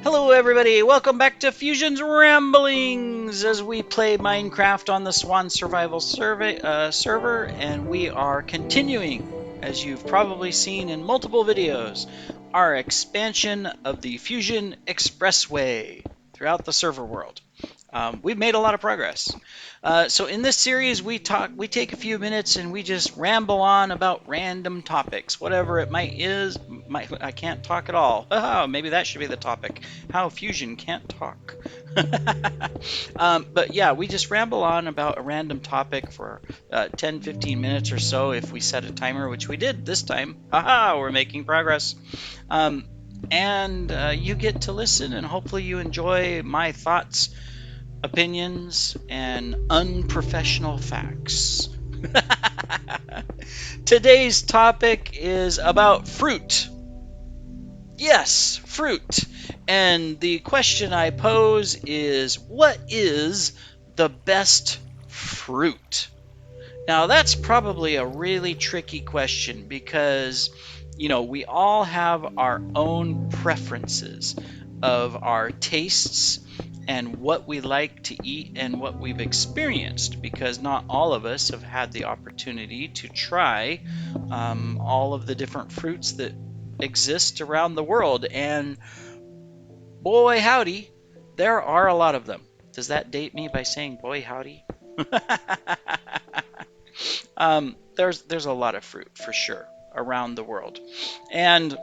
Hello everybody, welcome back to Fusion's Ramblings as we play Minecraft on the Swan Survival server, and we are continuing, as you've probably seen in multiple videos, our expansion of the Fusion Expressway throughout the server world. We've made a lot of progress. So in this series, we take a few minutes and we just ramble on about random topics, whatever it I can't talk at all. Maybe that should be the topic: how Fusion can't talk. But yeah, we just ramble on about a random topic for 10, 15 minutes or so if we set a timer, which we did this time. We're making progress. Um, and you get to listen, and hopefully you enjoy my thoughts, opinions, and unprofessional facts. Today's topic is about fruit. Yes, fruit. And the question I pose is, what is the best fruit? Now, that's probably a really tricky question because, we all have our own preferences of our tastes and what we like to eat and what we've experienced, because not all of us have had the opportunity to try all of the different fruits that exist around the world. And boy, howdy, there are a lot of them. Does that date me by saying boy, howdy? There's a lot of fruit for sure around the world, and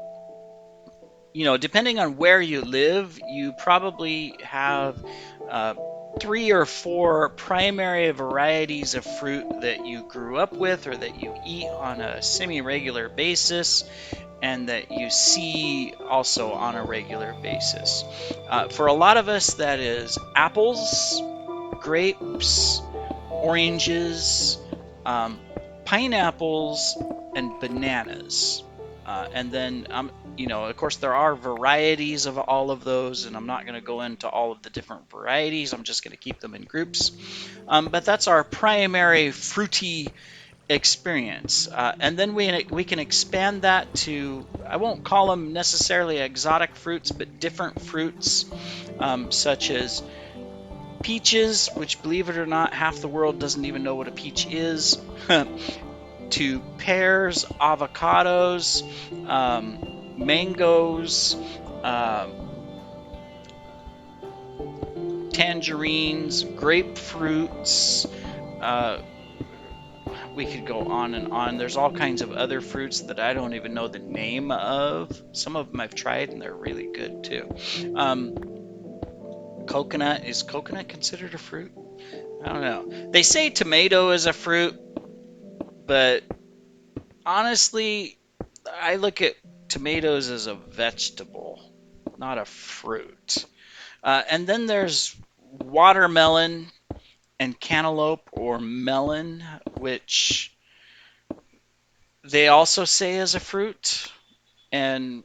depending on where you live, you probably have uh, 3 or 4 primary varieties of fruit that you grew up with or that you eat on a semi-regular basis and that you see also on a regular basis. For a lot of us, that is apples, grapes, oranges, um, pineapples, and bananas. And then, of course, there are varieties of all of those, and I'm not going to go into all of the different varieties. I'm just going to keep them in groups. But that's our primary fruity experience. And then we can expand that to, I won't call them necessarily exotic fruits, but different fruits, such as peaches, which, believe it or not, half the world doesn't even know what a peach is, to pears, avocados, mangoes, um, tangerines, grapefruits. Uh, we could go on and on. There's all kinds of other fruits that I don't even know the name of. Some of them I've tried and they're really good too. Coconut, is coconut considered a fruit? I don't know. They say tomato is a fruit, but honestly, I look at tomatoes as a vegetable, not a fruit. And then there's watermelon and cantaloupe or melon, which they also say is a fruit. And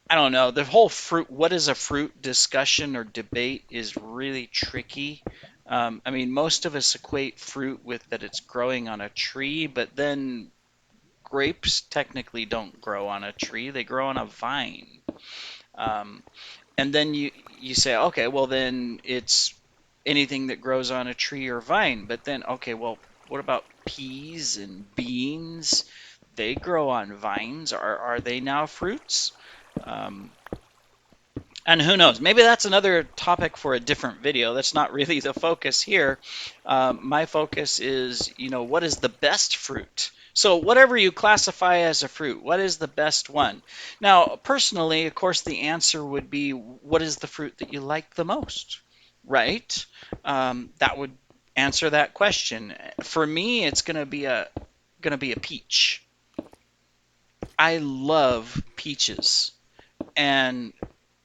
I don't know, the whole fruit, what is a fruit discussion or debate is really tricky. I mean, most of us equate fruit with that it's growing on a tree, but then grapes technically don't grow on a tree, they grow on a vine. Um, and then you say, okay, well then it's anything that grows on a tree or vine. But then, okay, well, what about peas and beans? They grow on vines. Are they now fruits? Um, and who knows? Maybe that's another topic for a different video. That's not really the focus here. My focus is, what is the best fruit? So whatever you classify as a fruit, what is the best one? Now, personally, of course, the answer would be, what is the fruit that you like the most? Right? That would answer that question. For me, it's gonna be a peach. I love peaches, and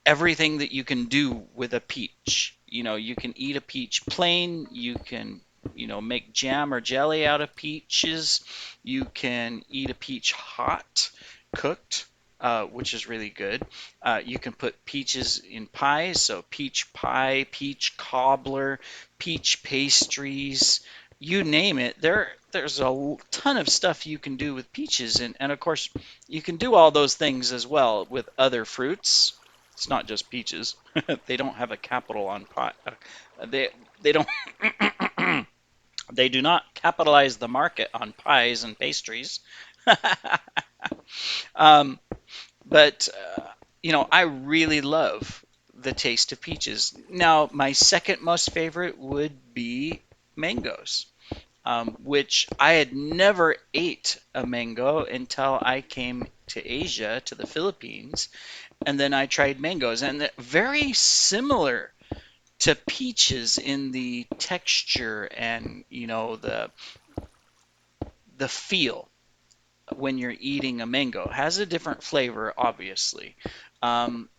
everything that you can do with a peach. You can eat a peach plain, you can, make jam or jelly out of peaches, you can eat a peach hot, cooked, which is really good. You can put peaches in pies, so peach pie, peach cobbler, peach pastries, you name it. There's a ton of stuff you can do with peaches, and of course, you can do all those things as well with other fruits. It's not just peaches. They don't have a capital on pie. They they don't they do not capitalize the market on pies and pastries. um, but I really love the taste of peaches. Now, my second most favorite would be mangoes, which I had never ate a mango until I came to Asia, to the Philippines, and then I tried mangoes, and they're very similar to peaches in the texture and the feel when you're eating a mango. It has a different flavor, obviously, um,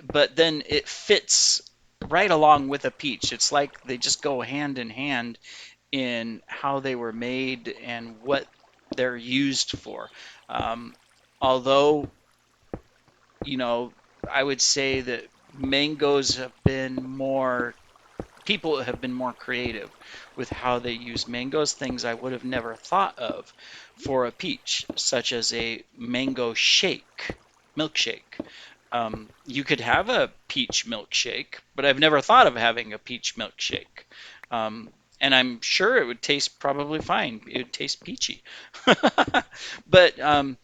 but then it fits right along with a peach. It's like they just go hand in hand in how they were made and what they're used for. Um, Although, you know, I would say that mangoes have been more people have been more creative with how they use mangoes, things I would have never thought of for a peach, such as a mango shake, milkshake. You could have a peach milkshake, but I've never thought of having a peach milkshake. Um, and I'm sure it would taste probably fine. It would taste peachy. But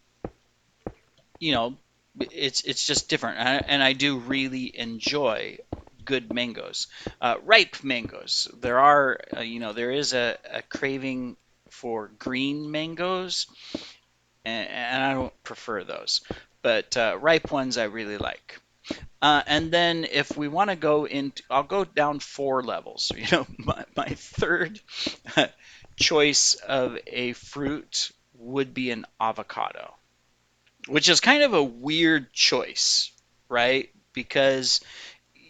you know, it's just different, and I do really enjoy good mangoes, ripe mangoes. There is a craving for green mangoes, and I don't prefer those, but ripe ones I really like. And then if we want to go into, I'll go down 4 levels. My third choice of a fruit would be an avocado, which is kind of a weird choice, right? Because,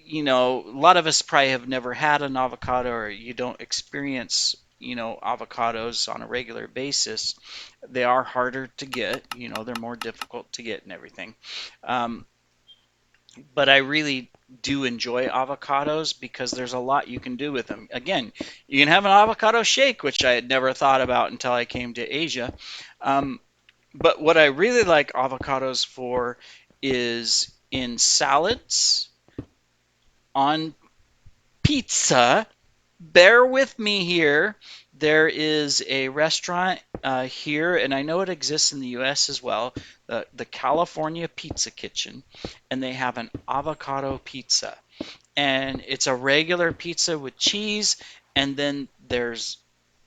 a lot of us probably have never had an avocado, or you don't experience, avocados on a regular basis. They are harder to get, they're more difficult to get and everything. Um, but I really do enjoy avocados because there's a lot you can do with them. Again, you can have an avocado shake, which I had never thought about until I came to Asia. Um, but what I really like avocados for is in salads, on pizza. Bear with me here. There is a restaurant here, and I know it exists in the U.S. as well, the California Pizza Kitchen, and they have an avocado pizza. And it's a regular pizza with cheese, and then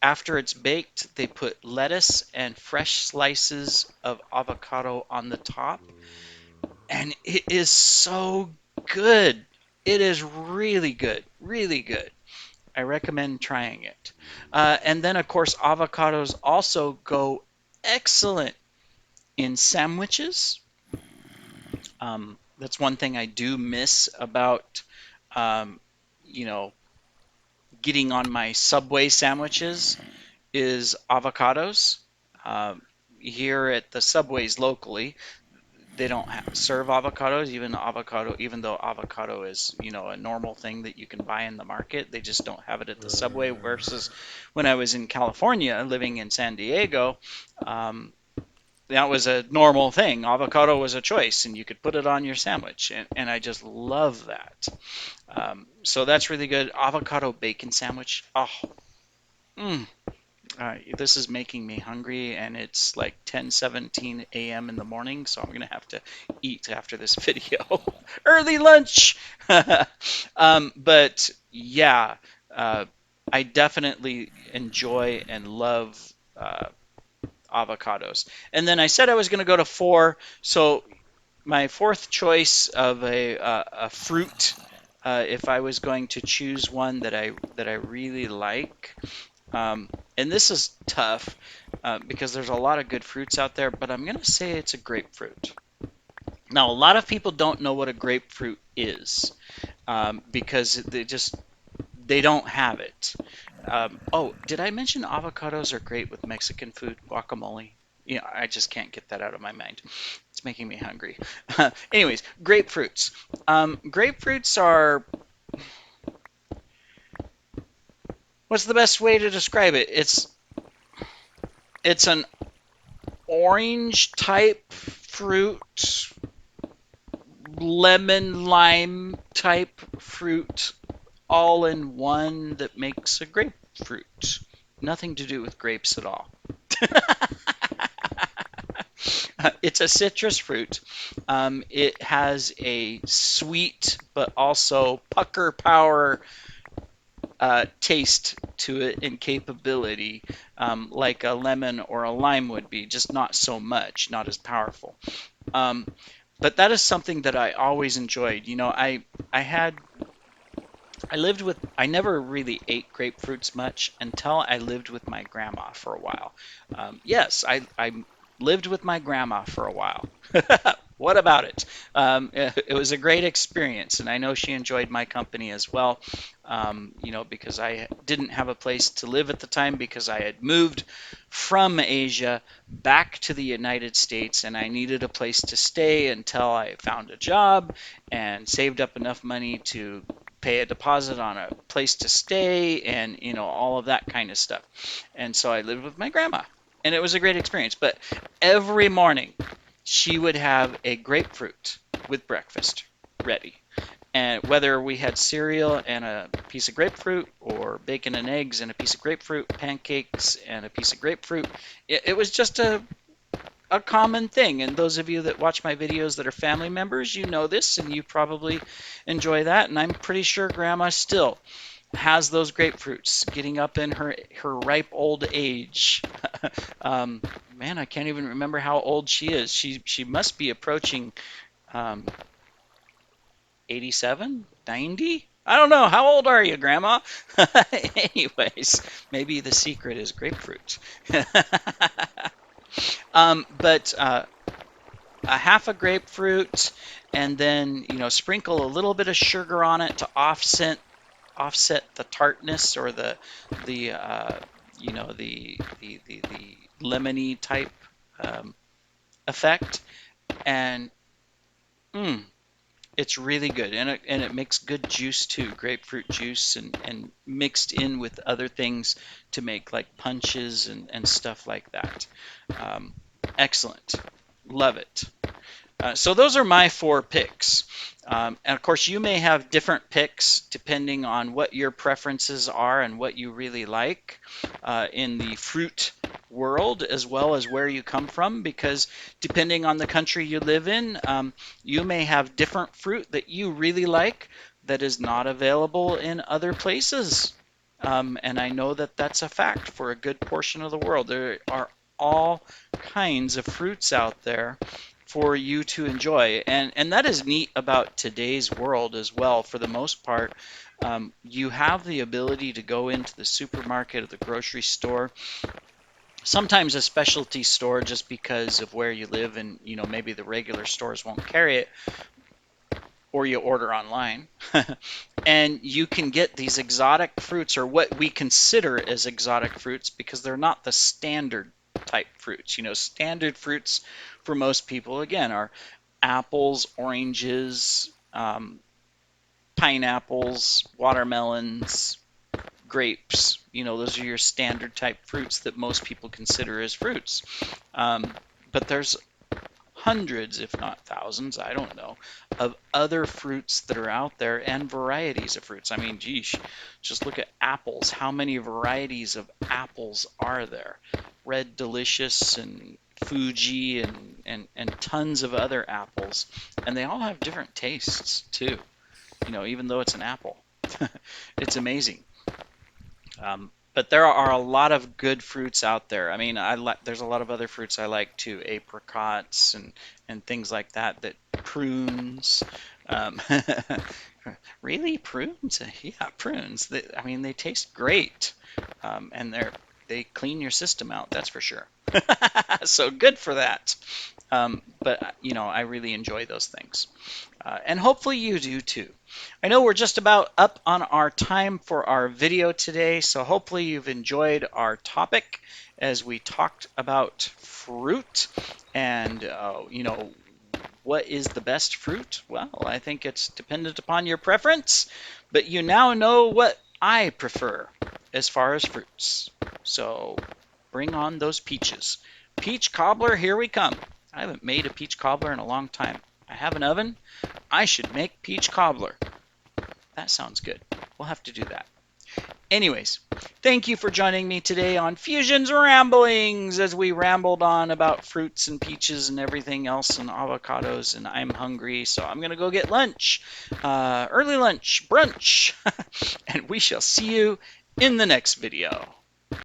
after it's baked, they put lettuce and fresh slices of avocado on the top, and it is so good. It is really good, really good. I recommend trying it. And then, of course, avocados also go excellent in sandwiches. That's one thing I do miss about, um, you know, getting on my Subway sandwiches is avocados. Um, Here at the Subways locally, they don't serve avocados, even though avocado is, a normal thing that you can buy in the market. They just don't have it at the Subway. Versus when I was in California, living in San Diego, um, that was a normal thing. Avocado was a choice, and you could put it on your sandwich, and I just love that. So that's really good. Avocado bacon sandwich. Oh, mm, this is making me hungry, and it's like 10:17 a.m. in the morning, so I'm gonna have to eat after this video. Early lunch. But yeah, uh, I definitely enjoy and love avocados. And then I said I was gonna go to 4, so my fourth choice of a fruit, if I was going to choose one that I really like. And this is tough because there's a lot of good fruits out there, but I'm going to say it's a grapefruit. Now, a lot of people don't know what a grapefruit is because they don't have it. Oh, did I mention avocados are great with Mexican food, guacamole? I just can't get that out of my mind. It's making me hungry. Anyways, grapefruits. Grapefruits are, what's the best way to describe it? It's an orange type fruit lemon lime type fruit all in one that makes a grapefruit. Nothing to do with grapes at all. It's a citrus fruit. It has a sweet but also pucker power taste to it and capability, like a lemon or a lime would be, just not so much, not as powerful. Um, but that is something that I always enjoyed. I had I never really ate grapefruits much until I lived with my grandma for a while. Yes, I lived with my grandma for a while. What about it? It was a great experience, and I know she enjoyed my company as well. Because I didn't have a place to live at the time because I had moved from Asia back to the United States, and I needed a place to stay until I found a job and saved up enough money to pay a deposit on a place to stay and all of that kind of stuff. And so I lived with my grandma, and it was a great experience. But every morning she would have a grapefruit with breakfast ready. And whether we had cereal and a piece of grapefruit, or bacon and eggs and a piece of grapefruit, pancakes and a piece of grapefruit, it was just a common thing. And those of you that watch my videos that are family members, you know this, and you probably enjoy that. And I'm pretty sure Grandma still has those grapefruits, getting up in her ripe old age. um, Man, I can't even remember how old she is. She must be approaching um, 87, 90. I don't know. How old are you, Grandma? Anyways, maybe the secret is grapefruit. But a half a grapefruit, and then sprinkle a little bit of sugar on it to offset the tartness, or the the lemony type effect, and mm, it's really good, and it makes good juice too, grapefruit juice, and mixed in with other things to make like punches and stuff like that. Um, Excellent, love it. So those are my 4 picks. And of course, you may have different picks depending on what your preferences are and what you really like in the fruit world, as well as where you come from, because depending on the country you live in, you may have different fruit that you really like that is not available in other places. And I know that that's a fact for a good portion of the world. There are all kinds of fruits out there for you to enjoy. And that is neat about today's world as well. For the most part, you have the ability to go into the supermarket or the grocery store, sometimes a specialty store just because of where you live, and maybe the regular stores won't carry it, or you order online. And you can get these exotic fruits, or what we consider as exotic fruits, because they're not the standard type fruits. Standard fruits for most people, again, are apples, oranges, pineapples, watermelons, grapes. Those are your standard type fruits that most people consider as fruits. But there's hundreds, if not thousands, I don't know, of other fruits that are out there, and varieties of fruits. I mean, geez, just look at apples. How many varieties of apples are there? Red Delicious and Fuji and tons of other apples. And they all have different tastes too, even though it's an apple. It's amazing. But there are a lot of good fruits out there. I mean, there's a lot of other fruits I like too, apricots and things like that. That prunes. Um, really, prunes? Yeah, prunes. I mean, they taste great, and they clean your system out. That's for sure. So good for that. But I really enjoy those things, and hopefully you do too. I know we're just about up on our time for our video today, so hopefully you've enjoyed our topic as we talked about fruit, and what is the best fruit? Well, I think it's dependent upon your preference, but you now know what I prefer as far as fruits. So bring on those peaches. Peach cobbler, here we come. I haven't made a peach cobbler in a long time. I have an oven, I should make peach cobbler. That sounds good. We'll have to do that. Anyways, thank you for joining me today on Fusion's Ramblings as we rambled on about fruits and peaches and everything else and avocados, and I'm hungry, so I'm going to go get lunch, early lunch, brunch, and we shall see you in the next video.